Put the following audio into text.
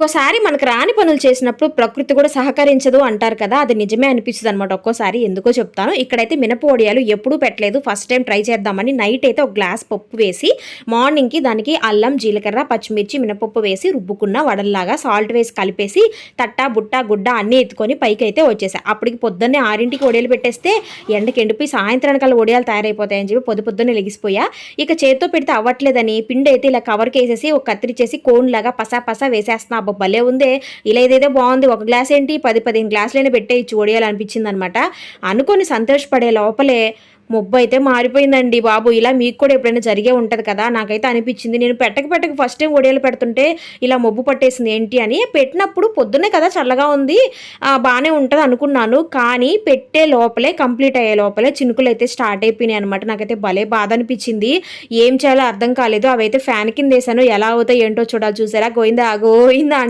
ఒక్కోసారి మనకు రాని పనులు చేసినప్పుడు ప్రకృతి కూడా సహకరించదు అంటారు కదా! అది నిజమే అనిపిస్తది అనమాట ఒక్కోసారి. ఎందుకో చెప్తాను. ఇక్కడైతే మినప వడియాలు ఎప్పుడూ పెట్టలేదు. ఫస్ట్ టైమ్ ట్రై చేద్దామని నైట్ అయితే ఒక గ్లాస్ పప్పు వేసి, మార్నింగ్‌కి దానికి అల్లం, జీలకర్ర, పచ్చిమిర్చి, మినపప్పు వేసి రుబ్బుకున్న వడల్లాగా సాల్ట్ వేసి కలిపేసి బుట్ట, గుడ్డ అన్నీ ఎత్తుకొని పైకైతే వచ్చేసా. అప్పటికి పొద్దున్నే 6కి వడియాలు పెట్టేస్తే ఎండకి ఎండిపోయి సాయంత్రానికల్లా వడియాలు తయారైపోతాయని చెప్పి పొద్దున్నే లెగిసిపోయా. ఇక చేత్తో పెడితే అవ్వట్లేదని పిండైతే ఇలా కవర్‌కేసేసి ఒక కత్తిరిచ్చేసి కోన్‌లాగా పసా వేసేస్తున్నా. అబ్బా! భలే ఉందే! ఇలా ఇదేదో బావుంది. ఒక గ్లాస్ ఏంటి 15 గ్లాసులైనా పెట్టేయచ్చు వడియాలు అనిపించిందనమాట. అనుకోని సంతోషపడే లోపలే మొబ్బయితే మారిపోయిందండి బాబు. ఇలా మీకు కూడా ఎప్పుడైనా జరిగే ఉంటది కదా! నాకైతే అనిపిచ్చింది. నేను పెట్టక ఫస్ట్ టైమ్ వడియాలు పెడుతుంటే ఇలా మొబ్బు పట్టేసింది ఏంటి అని. పెట్టినప్పుడు పొద్దున్నే కదా చల్లగా ఉంది. బానే ఉంటది అనుకున్నాను. కానీ పెట్టే లోపలే కంప్లీట్ అయ్యే లోపలే చినుకులైతే స్టార్ట్ అయిపోయినాయనమాట. నాకైతే భలే బాధ అనిపిచ్చింది. ఏం చేయాలో అర్థం కాలేదు. అవైతే ఫ్యాన్ కిందేసాను. ఎలా అవుతాయో ఏంటో చూడాలి చూసారా? గోయిందా గోయిందా